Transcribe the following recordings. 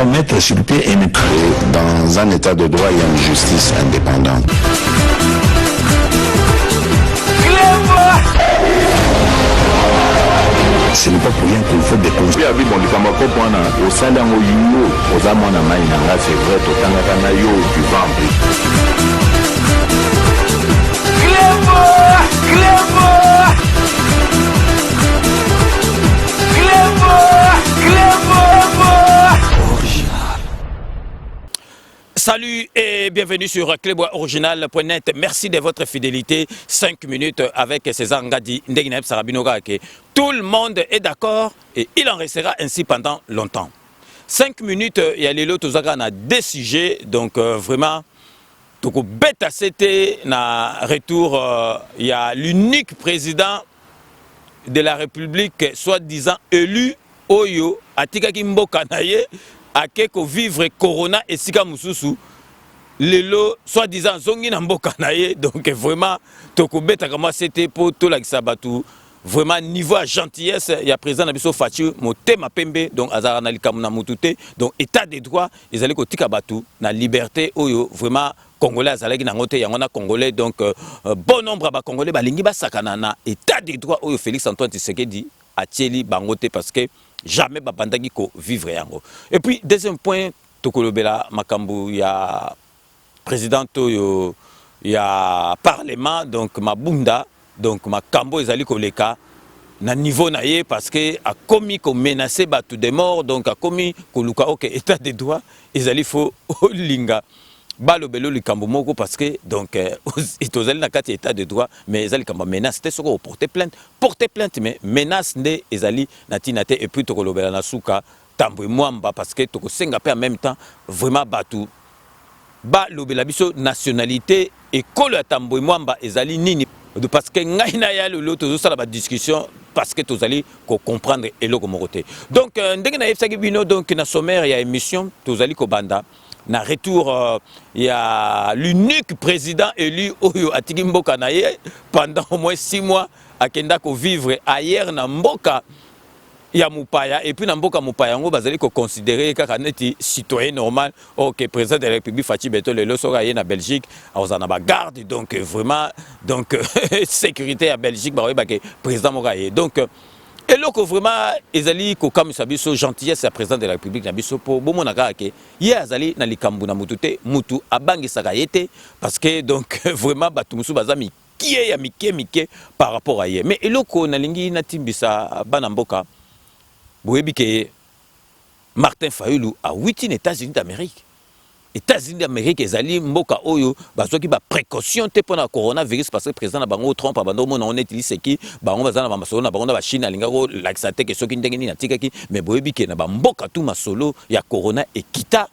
mettre sur pied et dans un état de droit, il y a une justice indépendante. Ce n'est pas pour rien qu'il faut des causes. Salut et bienvenue sur cléboisoriginal.net. Merci de votre fidélité. 5 minutes avec César Ngadi, Ndegineb Sarabinoga. Tout le monde est d'accord et il en restera ainsi pendant longtemps. 5 minutes, il y a les lots à deux sujets. Donc vraiment, tout bête c'était na retour. Il y a l'unique président de la République, soi-disant élu, Oyo, Atika Kimboka Naye. Akeko vivre corona et sika mususu lelo soi-disant zongi na mboka na ye. Donc vraiment tokobeta kama c'était pour tout la kisabatu vraiment niveau à gentillesse il y a président nabiso Fatou motema pembe donc azara na likamu na mutute donc état de droit ils allaient ko tika batu na liberté oyo vraiment congolais azalaki na ngote yango na congolais donc bon nombre ba congolais balingi basakana na état de droit oyo Félix Antoine Tshisekedi atieli bangote parce que jamais babandaki ko vivre yango. Et puis deuxième point tokolobela makambu ya président toyo ya parlement donc mabunda donc makambo ezali koleka na niveau na ye parce que a commis ko menacer batu de mort donc a commis ko luka OK état de droit ezali fo linga balobelo likambo moko parce que donc itozali na kati état de droit mais ezali kamba menace te soko porter plainte mais menace nde ezali na tinate et puis tokolobela na suka tambwe mwamba parce que tokosenga pe en même temps vraiment batu balobela biso nationalité ekolo ya tambwe mwamba ezali nini parce que ngai na ya lolo tozosala ba discussion parce que tozali ko comprendre eloko moko te donc ndenge na yebisaki bino donc na sommaire ya émission tozali ko banda na retour il y a l'unique président élu Oyo Atiki Mboka na ye pendant au moins 6 mois akenda ko vivre ailleurs na mboka ya mupaya et puis na mboka mupaya ngo bazali ko considérer kaka neti citoyen normal OK président de la République Fatou Beto le loso na Belgique azana ba garde donc vraiment donc sécurité à Belgique ba ke président mokaye donc et là, vraiment, ezali ko comme sabiso gentillesse à président de la République na biso po bomona ke ye azali na likambu na mutute mutu abangi sakayete parce que donc vraiment batu musu bazami kié ya mike par rapport à ye mais eloko na lingi na timbisa bana mboka boyebi ke Martin Fayulu a 8 États-Unis d'Amérique. États-Unis d'Amérique ezali mboka oyo bazoki ba précaution te pona coronavirus parce que président na bango Trump abando mona on utilise ki bango bazana ba masolo na bango na ba Chine alinga ko laxate ke soki ndenge ni natikaki mais boyebi ke na ba mboka tu masolo ya corona ekita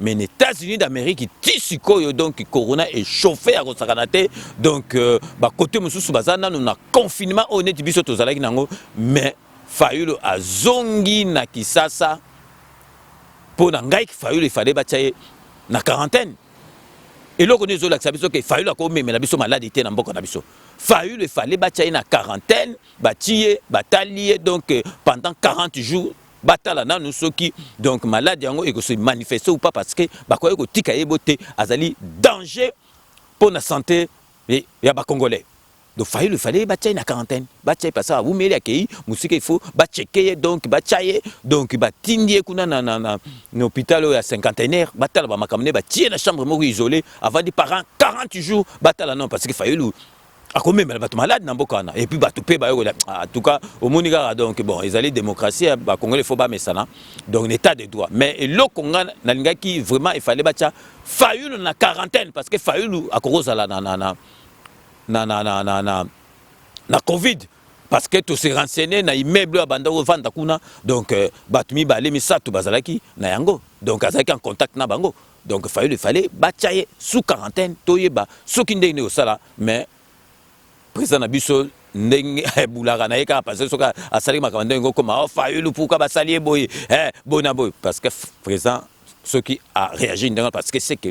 mais les États-Unis d'Amérique tisikoyo donc corona est chauffé à Rosakanate donc ba côté mususu bazana na confinement honnête biso tozalaki nango mais Fayulu azongi na Kisasa pona ngai Fayulu fallait batailler na quarantaine et là on est là que Fayulu a comme mais la biso malade était na mboka na biso Fayulu fallait batailler na quarantaine batier batalier donc pendant 40 jours batala na nous soki donc malade yango et que se manifester ou pas parce que bakoye ko tika yebote azali danger pour la santé et ya ba congolais. Donc Fayulu fallait batailler na quarantaine batailler parce que vous mêlez akei musika il faut checker donc batailler donc batindie kuna na hôpital ya cinquantenaire batala ba makamne batie na chambre moko isolée avant de parents 40 jours batala non parce que Fayulu a quand même batu malade na mboka na et puis batu pe ba en tout cas au monika donc bon ils allaient démocratie ba congolais faut pas mesana donc l'état de droit mais le Congo na lingaki vraiment il fallait batia Fayulu na quarantaine parce que Fayulu a kozala na Covid parce que tout s'est renseigné na immeuble à Bandaro Vanda kuna donc batumi balé misatu bazalaki na yango donc azaki en contact na bango donc il fallait batailler sous quarantaine toyeba soki ndenge ne osala mais président nabiso ndenge bulaka na yeka parce que soka asali makamanda ngo koma Fayulu pourquoi basalier boy bona boy parce que président ce qui a réagi parce que c'est que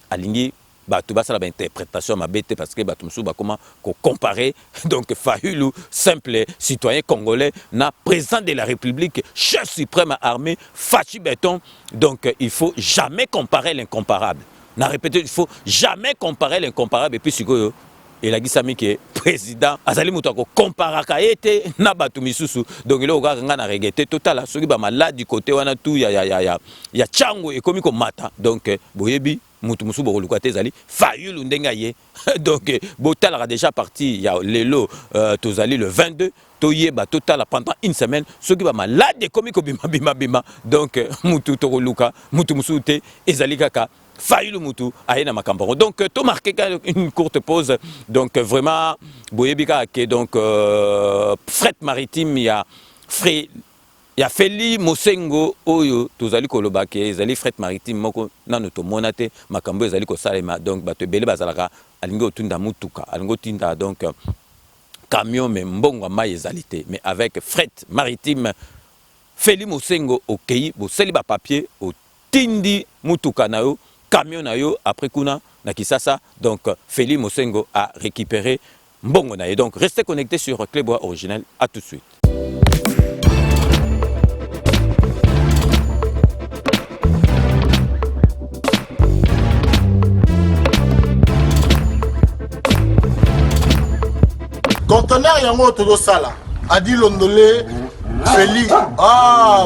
alingi bato basala ba interprétation mabete parce que bato musu ba comment comparer donc Fayulu simple citoyen congolais na président de la République chef suprême armée Fachi Béton. Donc il faut jamais comparer l'incomparable. Na répété, il faut jamais comparer l'incomparable et puis sikoyo et la gisami qui est président azali muto ko comparaka ete na batu misusu. Donc il oka nga na regretté total soki ba malade du côté wana tout ya chango et komi ko mata. Donc boyebi mutu musu boko lukwate ezali Fayulu ndenga ye. Donc botal a déjà parti ya lelo tozali le 22 toyeba total pendant une semaine soki ba malade komi ko bima. Donc mutu to luka mutu musu te ezali kaka Fayulu Mutu aïna makamboro. Donc to marqué une courte pause. Donc vraiment boyebika que donc fret maritime ya Feli Mosengo oyo tozali koloba ke ezali fret maritime moko nano to monate makambo ezali ko salema. Donc bato bele bazalaka alingo tunda mutuka alingo tinda donc camion mais mbongo ma ezalité mais avec fret maritime Feli Mosengo okei bo seli ba papier au tindi mutuka na yo camion na yo après kuna na Kisasa. Donc Feli Mosengo a récupéré mbongo na ye. Donc restez connectés sur Clébois Original. À tout de suite. Conteneur yango todo sala adi londolé Feli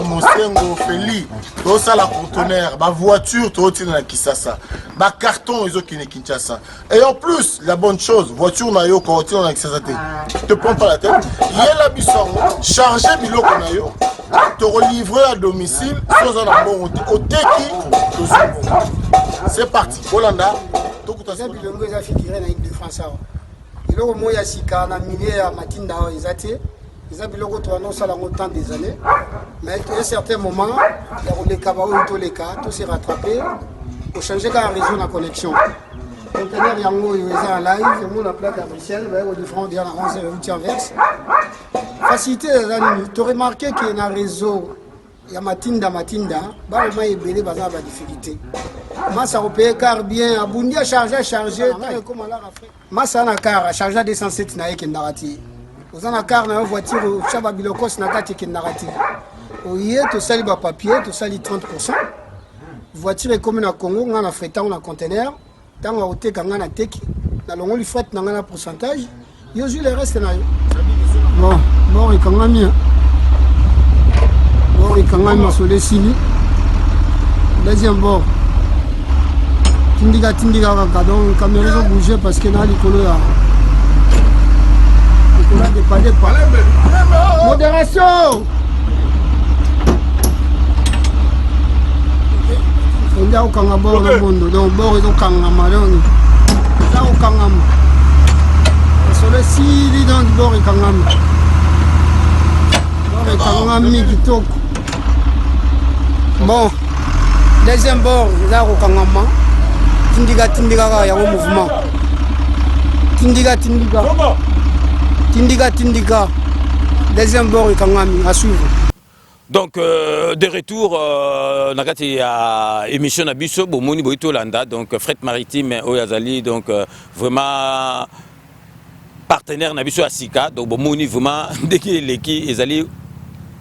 Mosengo Feli to sala conteneur ba voiture to tina na Kisasa ba carton ils qui ne Kinshasa et en plus la bonne chose voiture na yo ko tina na Kisasa te prends pas la tête yela bisongo charger biloko na yo te relivrer à domicile sans un bon oteki to c'est parti Holanda to kutasa bilongo za figuré na équipe de France. Biloko moya sika na milieu ya matinda ezate eza biloko to annonce la montant des années mais à un certain moment ya koleka ba oyo to leka to se rattraper pour changer ka réseau na connexion conteneur yango yo eza en live mo na plaque à Bruxelles ba au différent dia na 11 inverse facilité za ni to remarquer que na réseau ya matinda ba o mai ebele baza ba difficulté massa repère car bien abundi a charger comme à la Afrique massa na car charger 207 na yeke narati ozana car na voiture chaba bilokos na kati ke narati oye to sali ba papier to sali 30% voiture est comme na Congo ngana fretant na conteneur tanga oteka ngana teki na longoli fret na ngana pourcentage yo ju le reste na yo bon ikangami masole sili deuxième bord tindiga kaka donc caméra zo bouger parce que na likolo ya modération ondia okanga bord na mondo donc bord ezokangama donc eza okangama masole sili donc bord ekangami kitoko. Bon, deuxième bord, là au Kangama, tindiga kaka ya mouvement. Tindiga. Deuxième bord Kangami à suivre. Donc de retour nakati ya émission na biso bomoni boito landa donc fret maritime oyazali donc vraiment partenaire na biso asika donc bomoni vraiment ndeki leki ezali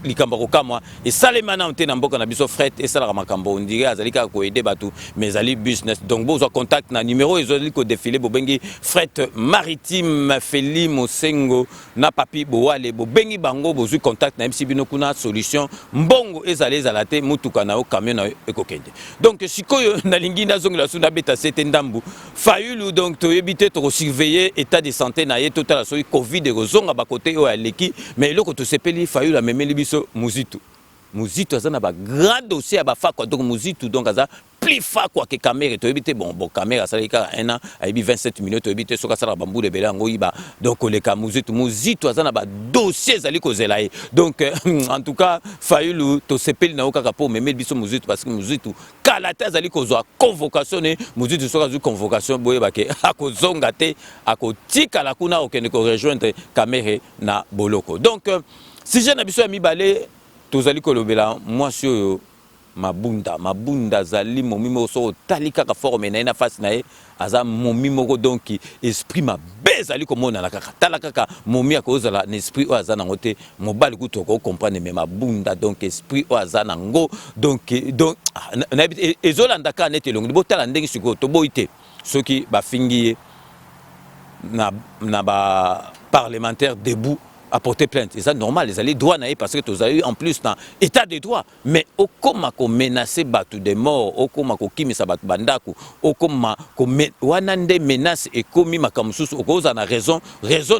likambo kamwa et salemana onte na mboka na biso fret et sala makambo ondire azali ka ko aider batu mais ali business donc bozo contact na numéro ezali ko défiler bobengi fret maritime Feli Mosengo na papi boale bobengi bango bozu contact na MCB no kuna solution mbongo ezali ezalate mutuka na o camion na ekokende. Donc sikoyo na lingi na zongi la suna beta sete ndambu Fayulu donc to ebité to surveiller état de santé na ye total so covid ezonga ba côté o aleki mais loko to sepeli Fayulu memeli biso Muzitu azana ba grand dossier ba fa quoi donc Muzitu donc aza plus fa quoi que caméra to ebité bon caméra ça leka un an a 27 minutes to ebité soka sala bambu de bela ngo iba donc le ka Muzitu azana ba dossier zali ko zelaye donc en tout cas Fayulu to sepeli na okaka po memeli biso Muzitu parce que Muzitu kalata zali ko zo convocation ne Muzitu soka zo convocation boye ba ke akozonga te akotika la kuna okende ko rejoindre caméra na boloko donc si je n'abiso à mi balé tozali kolobela moi sur mabunda zali momi moko so tali kaka forme na face na ye aza momi moko donc esprit mabe ezali komona na kaka tala kaka momi akozala na esprit oyo aza nango te mobali kutu okocomprendre me mabunda donc esprit oyo aza nango donc ezolanda kaka neti elongi botala ndenge sikoyo toboyi te soki bafingi ye na baparlementaire debout à porter plainte. Et ça, normal, les alliés droits parce que tu as eu en plus dans état de droit. Mais au comment qu'on menace batu des morts, au comment qu'on kimi sabat bandaku, au comment qu'on wanande menace et commis ma kamsus, au cause en a raison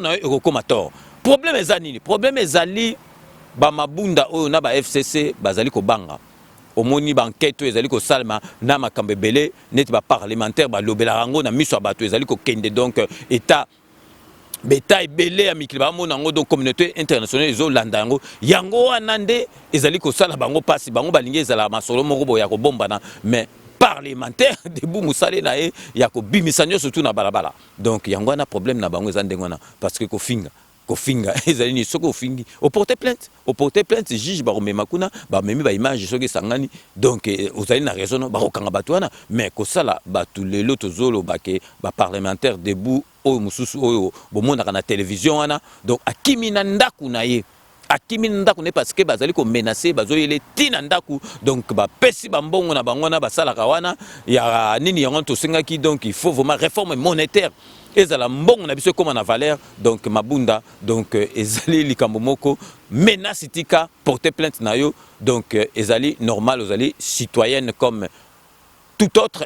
na au comment tort. Problème est zanini. Problème est zali ba mabunda o na ba FCC bazali ko banga. Au moni banquette ezali ko salma na makambebele net ba parlementaire ba lobela rango na miso batu ezali ko kende donc état bétail belé amikili ba monango donc communauté internationale zo landa yango yango anande ezali ko sala bango pasi bango balingi ezala masolo moko boya ko bombana mais parlementaire debout musale na e ya ko bimisanyo surtout na balabala donc yango na problème na bango ezandengwana parce que ko finga ezali ni soko fingi au porter plainte juge ba remema kuna ba memi ba image soki sangani donc ozali na raison ba kokanga batwana mais ko sala batu lelo tozolo bake ba parlementaire debout oyo mususu oyo bomonaka na télévision wana donc akimi na ndaku na ye parce que bazali ko menacer bazoyele tina ndaku donc ba pesi bambongo na bango na basalaka wana ya nini yango to singaki donc il faut vraiment réforme monétaire ezala mbongo na biso comme na valeur donc mabunda donc ezali likambo moko menace tika porter plainte na yo donc ezali normal ezali citoyenne comme tout autre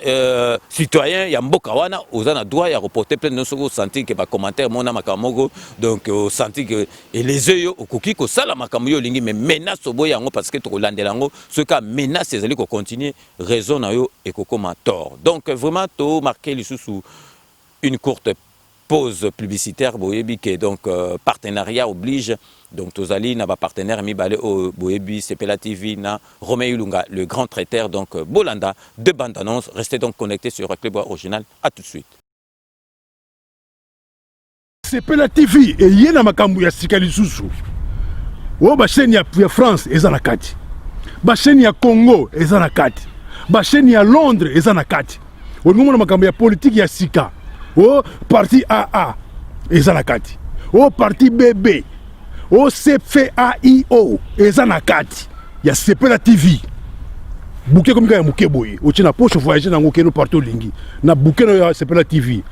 citoyen ya mboka wana ozana droit ya reporter plainte non soko sentir que ba commentaire mona makamoko donc sentir que et les yeux okoki ko sala makambo yo lingi mais menace oboya yango parce que to landela ngo ce cas menace ezali ko continuer raison na yo et ko koma tort donc vraiment to marquer les sous une courte pause publicitaire boyebi que donc partenariat oblige donc tozali na ba partenaire mi balé au boyebi Sepela TV na Romain Lunga le grand traiteur donc Bolanda de bande annonce restez donc connectés sur Clébois Original à tout de suite. Sepela TV et yena makambu ya sikali susu o ba chaîne ya France eza na kati ba chaîne ya Congo eza na kati ba chaîne ya Londres eza na kati o ngomona makambu ya politique ya sika o parti AA ezanakati o parti BB o CFAIO ezanakati ya Sepela TV bouquet comme ya muke boye o tina poche voyager nango keno partout lingi na bouquet no ya Sepela TV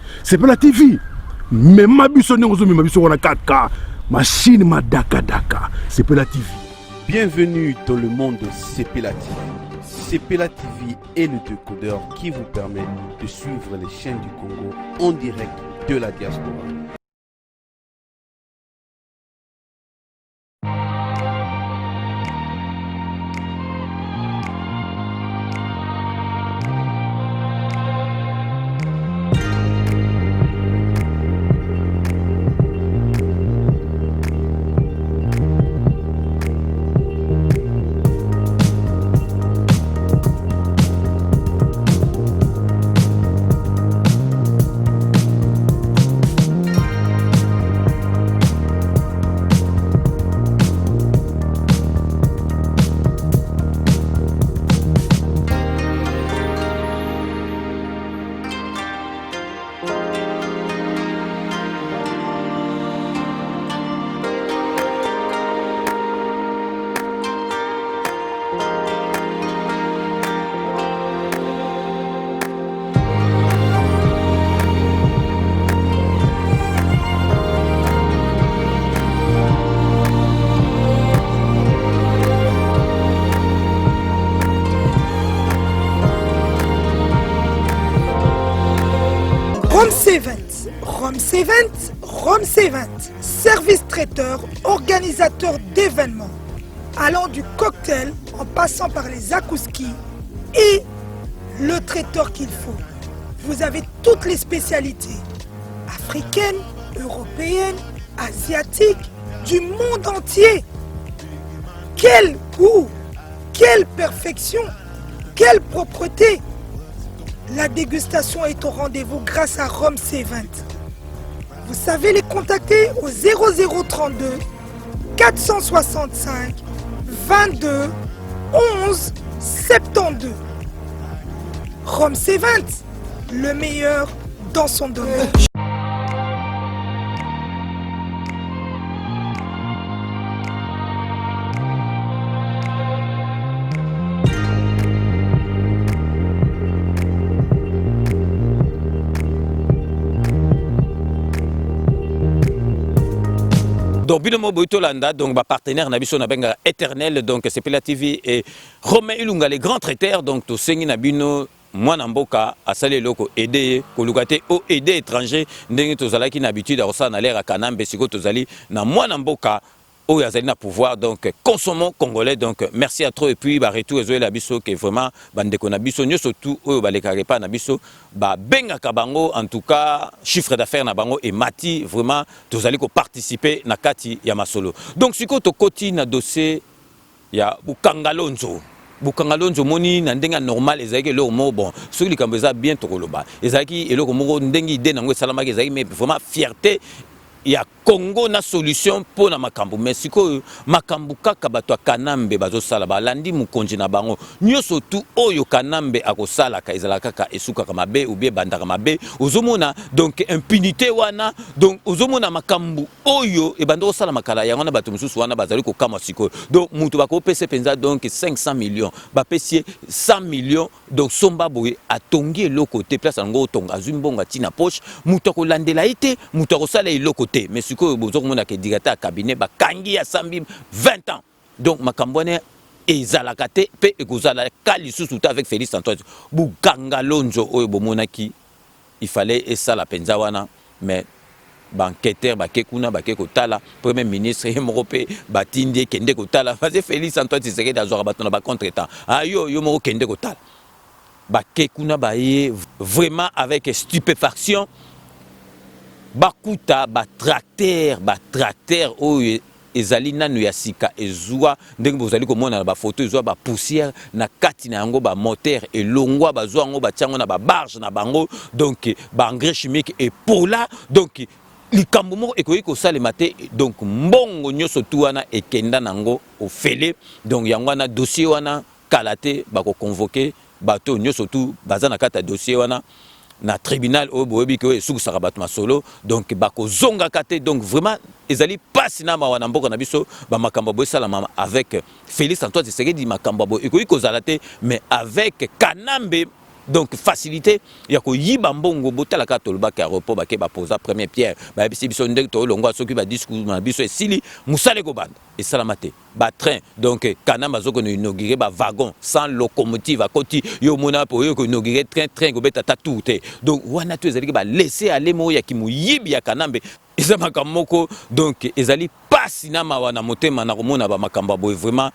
même mabiso nengo zo mabiso wana 4K machine madaka Sepela TV. Bienvenue dans le monde de Sepela TV. Sepela TV est le décodeur qui vous permet de suivre les chaînes du Congo en direct de la diaspora. Rome C20, service traiteur, organisateur d'événements, allant du cocktail en passant par les akouskis et le traiteur qu'il faut. Vous avez toutes les spécialités, africaines, européennes, asiatiques, du monde entier. Quel goût, quelle perfection, quelle propreté. La dégustation est au rendez-vous grâce à Rome C20. Vous savez les contacter au 0032 465 22 11 72. Rome C20, le meilleur dans son domaine. Donc, Binomo Boitolanda, donc, partenaire Nabiso Nabenga éternel, donc, Sepela TV et Romain Ilunga, les grands traiteurs, donc, tout Sengi Nabino, Mwana Mboka, Asale Loko, aider, Kolugate, ou aider étranger, Ndenge Tozala qui n'habitude à Rosa Naler à Kanambe, Siko Tozali, na Mwana Mboka, où il y a pouvoir, donc consommons congolais, donc merci à trop et puis bah retour et la biso qui est vraiment bandeko na biso nyo surtout où bah les karepa na biso bah benga kabango en tout cas chiffre d'affaires na bango et mati vraiment tous allez participer na kati ya masolo donc siko to koti na dossier ya Bukangalonzo Bukangalonzo moni na ndenga normal ezaki le mo bon ceux qui kambeza bien to koloba ezaki eloko moko ndengi ide nango salama ezaki mais vraiment fierté il y a Congo na solution pour na makambu mais siko makambu kaka bato Kanambe bazo sala ba landi mukonji na bango nyoso tu oyo Kanambe akosala ka ezala kaka esuka kama be ou bien bandaka mabe ozomona donc impunité wana donc ozomona makambu oyo e bando sala makala yango na bato mususu wana bazali ko kama siko donc mutu bako pese penza donc 500 millions ba pesier 100 millions donc somba boye atongi eloko te place ngo tonga zumbonga tina poche mutu ko landela ite mutu ko sala eloko te mais siko bozomona ke digata cabinet ba kangi ya sambi 20 ans donc makambone ezalakate pe ekozala kali susu avec Félix Antoine Bukangalonzo oyo bomonaki il fallait esa la penza wana mais banqueteur bakekuna bakekotala premier ministre morope batindi kende kotala parce Félix Antoine Tshisekedi azora batona ba contretemps ayo yo moko kende kotala bakekuna baye vraiment avec stupéfaction bakuta tracteur oyo ezali nanu ya sika ezwa ndenge bozali komona na ba photo ezwa ba poussière na kati na yango ba moteur elongwa bazwa yango batiango na ba barge na bango donc ba engrais chimique et pola donc likambo moko ekoki kosalema te donc mbongo nyonso tu wana ekenda nango ofele donc yango wana dossier wana kala te bako convoquer bato nyonso tu baza na kata dossier wana na tribunal au boyebi ko esuku sarabat masolo donc bako zonga kate donc vraiment ezali pasi na mawana mboka na biso ba makambo bo salama avec Félix Antoine Tshisekedi makambo bo ekoki kozala te mais avec Kanambe donc facilité ya ko yiba mbongo botala ka tolba ka repos ba ke ba posa première pierre ba bisi biso ndenge to longwa soki ba discours na biso esili musale ko banda et salamate ba train donc Kanamba zoko no inaugurer ba wagon sans locomotive à côté yo mona po yo ko inaugurer train ko beta tout donc wana to ezali ba laisser aller mo ya kimu yibi ya Kanambe eza makamoko donc ezali pasi na mawana motema na komona ba makamba boy vraiment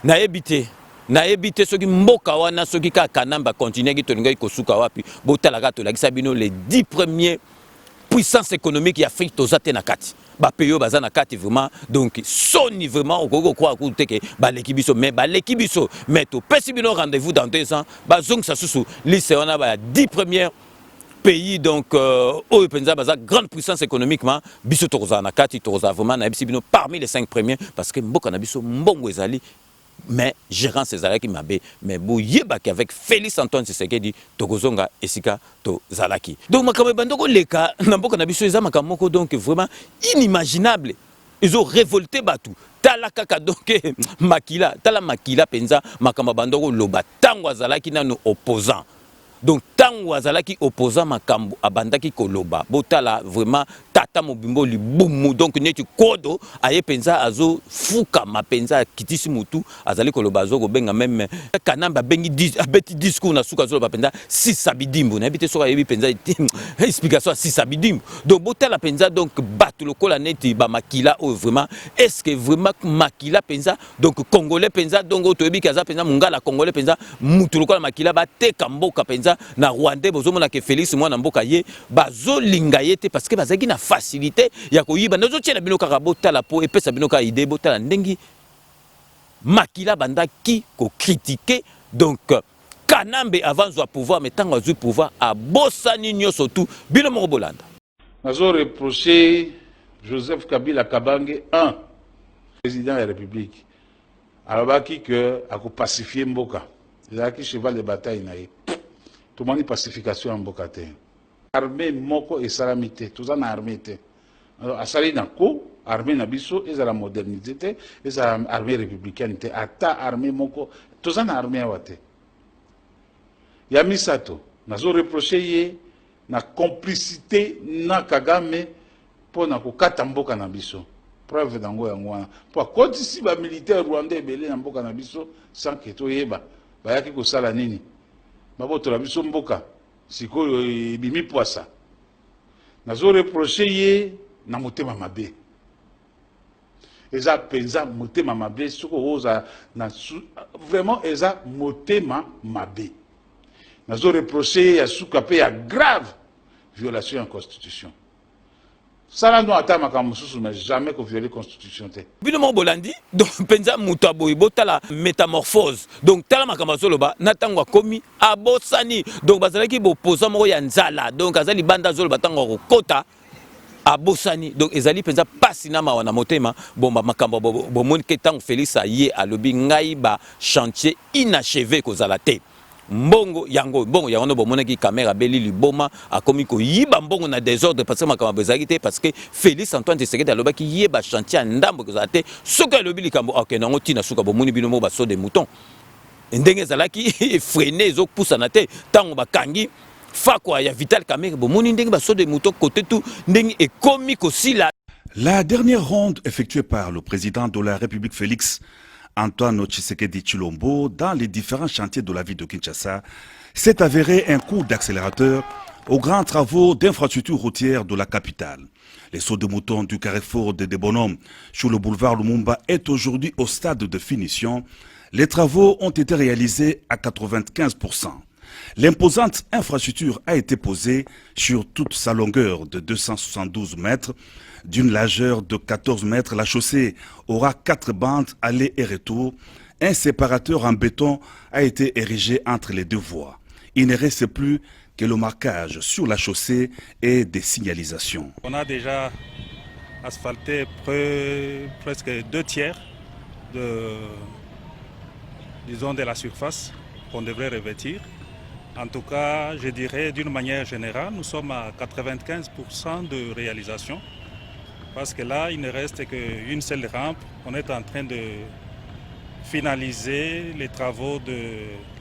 na ebité na ebite soki mboka wana soki ka Kanamba continuer ki tolinga kosuka wapi botalaka to lakisa bino les 10 premiers puissances économiques ya Afrique tozate na kati ba peyo baza na kati vraiment donc soni vraiment okoko kwa ku teke ba lekibiso mais ba lekibiso mais to pesi bino rendez-vous dans 2 ans ba zong sa susu lycée wana ba 10 premiers pays donc oyo penza baza grande puissance économiquement biso toza na kati toza vraiment na bisi bino parmi les 5 premiers parce que mboka na biso mbongo ezali mais gérant César qui m'a bé mais bouyebaki avec Félix Antoine Tshisekedi tokozonga esika to zalaki donc makambo bandoko leka na mboka na biso eza makamoko donc vraiment inimaginable ils ont révolté batou tala kaka donc makila tala makila penza makambo bandoko loba tango azalaki nanu opposant donc tango azalaki opposant makambo abandaki koloba botala vraiment tata mobimbo libumu donc neti kodo aye penza azo fuka mapenza kitisi mutu azali koloba zo benga même Kanamba bengi abeti discours na suka zo penza sisabidimbu na bité soka yebi penza explication sisabidimbu donc botala penza donc batu lokola neti ba makila o vraiment est-ce que vraiment makila penza donc congolais penza donc otoyebi kaza penza mungala congolais penza mutu lokola makila ba teka mboka penza na Rwanda bozomona ke Félix mwana mboka ye bazo linga yete parce que bazaki na facilité ya koyiba nazo tiela bino kaka botala po epesa bino ka idée botala ndengi makila bandaki ko critiquer donc Kanambe avant de pouvoir mais tant de pouvoir a bosani nyoso tout bino mo bolanda nazo reprocher Joseph Kabila Kabange 1 président de la République alobaki que akopacifier mboka ezalaki cheval de bataille na ye tomoni pacification ya mboka te armée moko esalami te toza na armée te asali na ko armée na biso ezala modernité te ezala armée républicaine te ata armée moko toza na armée awa te ya misato nazo reproche ye na complicité na Kagame mpo na kokata mboka na biso preuve nango yango wana mpo akotisi bamilitaire rwandais ebele na mboka na biso sans ke toyeba bayaki kosala nini babotola biso mboka sikoyo ebimi pwasa nazo reproche ye na motema mabe eza penza motema mabe soko oza na vraiment eza motema mabe nazo reproche ye ya suka pe ya grave violation ya constitution sala no ata makambo mosusu mais jamais ko violer constitution te bino mo bolandi donc penza muto aboyi botala métamorphose donc tala makambo zoloba na tango akomi abosani donc bazalaki bopoza moko ya nzala donc azali banda zoloba tango kokota abosani donc ezali penza pasi na mawa na motema bomba makambo bomoni ke tango Félix aye alobi ngai ba chantier inachevé kozala te mbongo yango no bomonaki caméra beli liboma akomi ko yiba mbongo na désordre parce que makambo bezaki te parce que Félix Antoine Tshisekedi alobaki yeba chantier ndambo kozala te soka alobi likambo ok nango tina suka bomoni bino mo baso de mouton ndenge zalaki freiner ezopousa na te tango bakangi fakwa ya Vital Kamerhe bomoni ndenge baso de mouton côté tout ndenge ekomi kosila. La dernière ronde effectuée par le président de la République Félix Antoine Tshisekedi Tshilombo dans les différents chantiers de la ville de Kinshasa s'est avéré un coup d'accélérateur aux grands travaux d'infrastructures routières de la capitale. Les sauts de mouton du carrefour de Bonhomme sur le boulevard Lumumba est aujourd'hui au stade de finition. Les travaux ont été réalisés à 95%. L'imposante infrastructure a été posée sur toute sa longueur de 272 mètres. D'une largeur de 14 mètres, la chaussée aura 4 bandes aller et retour. Un séparateur en béton a été érigé entre les deux voies. Il ne reste plus que le marquage sur la chaussée et des signalisations. On a déjà asphalté presque 2 tiers de la surface qu'on devrait revêtir. En tout cas, je dirais d'une manière générale, nous sommes à 95% de réalisation. Parce que là, il ne reste qu'une seule rampe. On est en train de finaliser les travaux de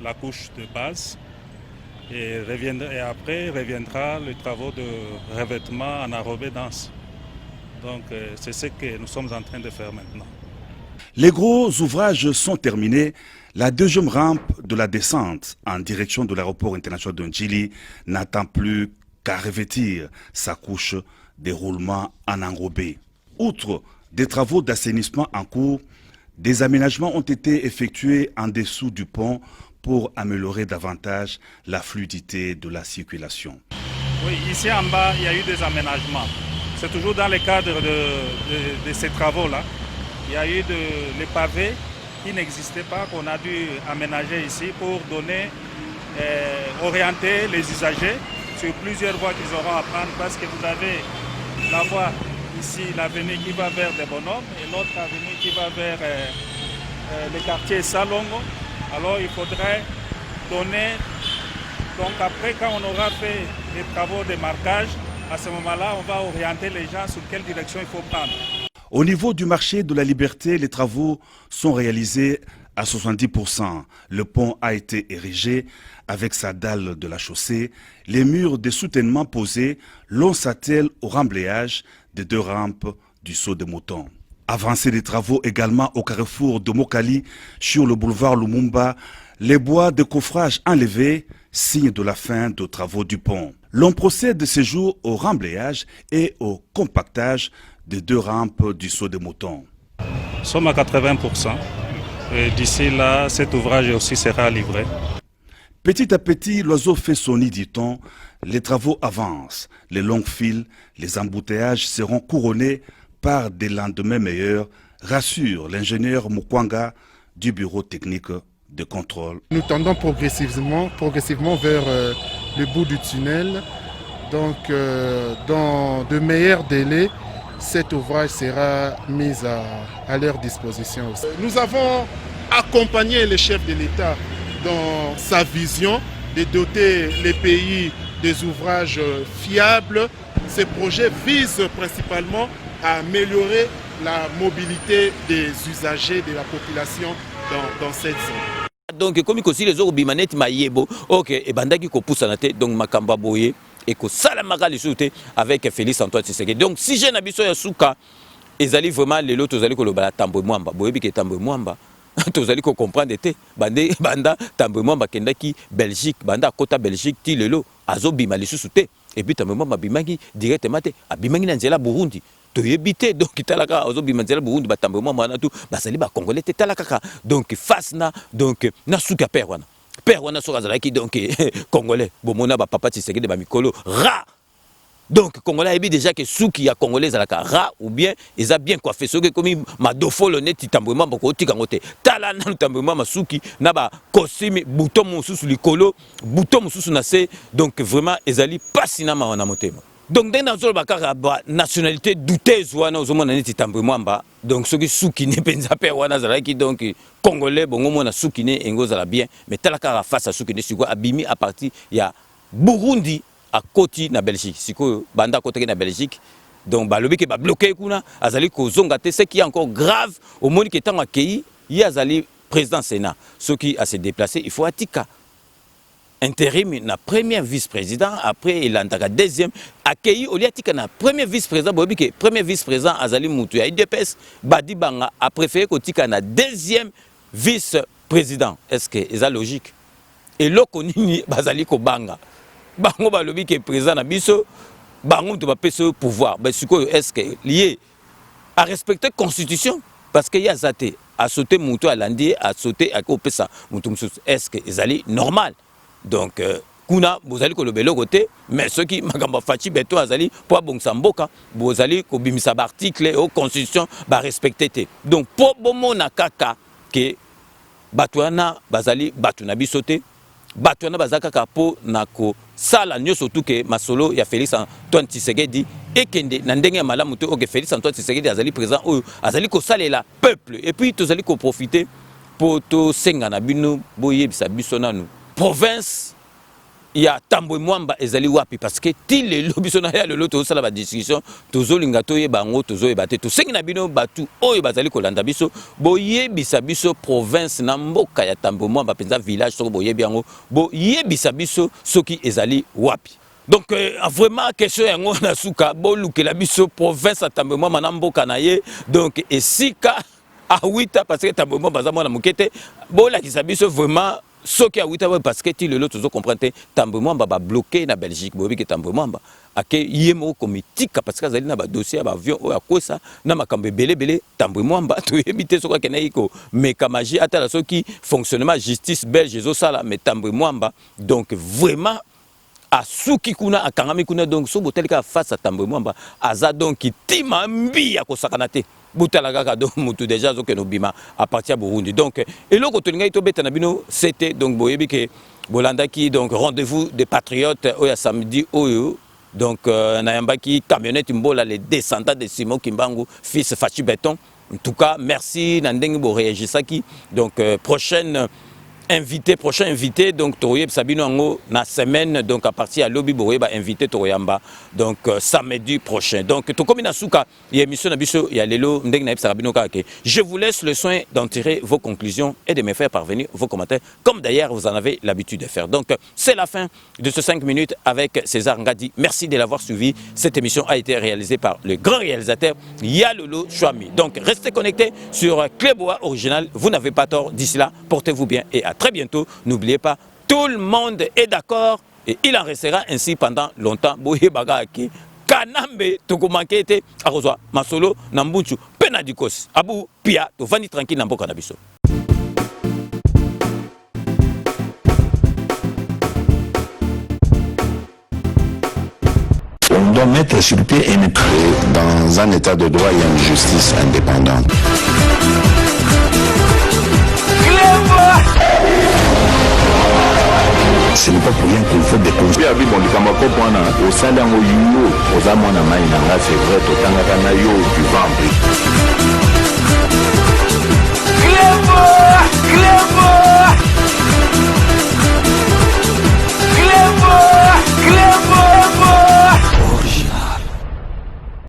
la couche de base. Et après, reviendra les travaux de revêtement en enrobé dense. Donc, c'est ce que nous sommes en train de faire maintenant. Les gros ouvrages sont terminés. La deuxième rampe de la descente en direction de l'aéroport international de Njili n'attend plus qu'à revêtir sa couche de roulement en enrobé. Outre des travaux d'assainissement en cours, des aménagements ont été effectués en dessous du pont pour améliorer davantage la fluidité de la circulation. Oui, ici en bas, il y a eu des aménagements. C'est toujours dans le cadre de ces travaux-là. Il y a eu les pavés qui n'existaient pas, qu'on a dû aménager ici pour orienter les usagers sur plusieurs voies qu'ils auront à prendre, parce que vous avez la voie ici, l'avenue qui va vers des Bonhommes et l'autre avenue qui va vers le quartier Salongo. Alors il faudrait donner, donc après quand on aura fait les travaux de marquage, à ce moment-là on va orienter les gens sur quelle direction il faut prendre. Au niveau du marché de la Liberté, les travaux sont réalisés à 70%. Le pont a été érigé avec sa dalle de la chaussée. Les murs de soutènement posés l'on s'attelle au remblayage des 2 rampes du saut de mouton. Avancée des travaux également au carrefour de Mokali sur le boulevard Lumumba. Les bois de coffrage enlevés, signe de la fin des travaux du pont. L'on procède ce jour au remblayage et au compactage des 2 rampes du saut de mouton. Nous sommes à 80%. D'ici là, cet ouvrage aussi sera livré. Petit à petit, l'oiseau fait son nid, dit-on. Les travaux avancent. Les longues files, les embouteillages seront couronnés par des lendemains meilleurs, rassure l'ingénieur Mukwanga du bureau technique de contrôle. Nous tendons progressivement vers le bout du tunnel. Donc, dans de meilleurs délais, cet ouvrage sera mis à leur disposition aussi. Nous avons accompagner le chef de l'État dans sa vision de doter les pays des ouvrages fiables. Ces projets visent principalement à améliorer la mobilité des usagers de la population dans cette zone. Donc, comme il les autres bimanettes maïebo, ok, et bandaki ko pousse na tête, donc makamba boye, et ko salamaka les soute avec Félix Antoine Tshisekedi. Donc, si j'ai n'abiso ya souka, ils allaient vraiment les lots, ils allaient ko le bala tambo mwamba, boye bi ke tambo mwamba. Tous allez comprendre te banda tambement bakendaki Belgique banda kota Belgique ti lelo azobima lisusu te et puis tambement babimaki directement te abimaki na nzela Burundi to yebite donc talaka azobima nzela Burundi batambement mana tu basali ba congolais te talaka donc face na donc na suka père wana so azalaki donc congolais bomona ba papa Tshisekedi ba mikolo ra. Donc, Congolais a déjà que souki ya Congolais à la cara ou bien ils a bien coiffé. Ce que comme ma dofo le net tambouement beaucoup tikangote. Tala na tambouement ma souki na ba kosimi bouton moussou sur le colo bouton moussou sur nase donc vraiment ils allaient pas sinama en amotema. Donc dans le bakara nationalité douteuse wana ozomona neti tambouement ba donc ce que souki ne penza pe wana zalaki donc Congolais bongo mona souki ne engoza la bien mais tala kara face à souki ne siko abimi à partir ya Burundi à côté na Belgique siko banda côté na Belgique donc balobi ke ba bloqué kuna azali ko zongate ce qui est encore grave au monde qui est en accueilli il azali président Sénat ce qui a se déplacé il faut atika intérim na premier vice-président après il a deuxième accueilli au atika na premier vice-président balobi ke premier vice-président azali mutu ya IDPS badi banga a préféré ko tika na deuxième vice-président est-ce que c'est logique et lokonini bazali ko banga bango balobi ke président na biso bango to ba pese pouvoir ben siko est-ce que lié à respecter constitution parce que ya zate a sauter muto à landi a sauter à kopesa muto est-ce que ezali normal donc kuna bozali ko lobelo côté mais ceux qui makamba fachi beto azali po bongsa mboka bozali ko bimisa ba article au constitution ba respecter te donc po bomona kaka ke batwana bazali batu na biso te batwana bazaka kapo nako sala nyoso tuke masolo ya Félix Antoine Tshisekedi ekende na ndenge ya malamu te oke Félix Antoine Tshisekedi azali président oyo azali ko salela peuple et puis tozali ko profiter pour to senga na bino boyebisa biso nanu province ya Tambwe Mwamba ezali wapi parce que ti le lobiso na ya le loto sala ba discussion tozolinga to yeba ngo tozoyeba te to sengi na bino batu oyo bazali ko landa biso boyebisa biso province na mboka ya Tambwe Mwamba penza village soko boyebi yango boyebisa biso soki ezali wapi. Donc vraiment question yango na suka bolukela biso province ya Tambwe Mwamba na mboka na ye donc esika a 8 parce que Tambwe Mwamba za mwana mukete bolakisa biso vraiment ce qui a 8 ans parce que le lot comprendre Tambwe Mwamba ba bloqué na Belgique bobi que Tambwe Mwamba ake yemo commitique parce que azali na ba dossier ba avion o akosa na makambe belé Tambwe Mwamba to yebite soko ke na iko mekamaji atala soki fonctionnement justice belge zo sala mais Tambwe Mwamba donc vraiment a suki kuna akangami kuna donc so botelika face à Tambwe Mwamba aza donc tima mbi ya kosakana te butala kaka donc mutu déjà zo ke no bima à partir de Burundi donc et loko to lingai to beta na bino c'était donc boyebi ke bolandaki donc rendez-vous des patriotes oya samedi oyo donc na yambaki camionnette mbola les descendants de Simon Kimbangu fils Fachi Béton en tout cas merci na ndenge bo réagisaki donc prochain invité donc Toroyeb Sabino Ango na semaine donc à partir à Lobby Boyeba invité Toroyamba donc samedi prochain donc to comme na suka y émission na biso ya lelo ndeng na Sabino Kake je vous laisse le soin d'en tirer vos conclusions et de me faire parvenir vos commentaires comme d'ailleurs vous en avez l'habitude de faire donc c'est la fin de ce 5 minutes avec César Ngadi merci de l'avoir suivi cette émission a été réalisée par le grand réalisateur Yalolo Chouami donc restez connectés sur Clébois Original vous n'avez pas tort d'ici là portez-vous bien et à très bientôt. N'oubliez pas, tout le monde est d'accord et il en restera ainsi pendant longtemps. Boye bagaki kanambe tokomankete arozwa masolo nambuchu penadikos abu pia to vani tranquille na mboka na biso. On doit mettre sur pied dans un état de droit, il y a une justice indépendante. Ce n'est pas pour rien qu'il faut des conseils. Puis, bon, du Kamako, au sein d'un Oyo, aux Amona Maïnanga, c'est vrai, au Tangakana Yo, du Vambri. Clément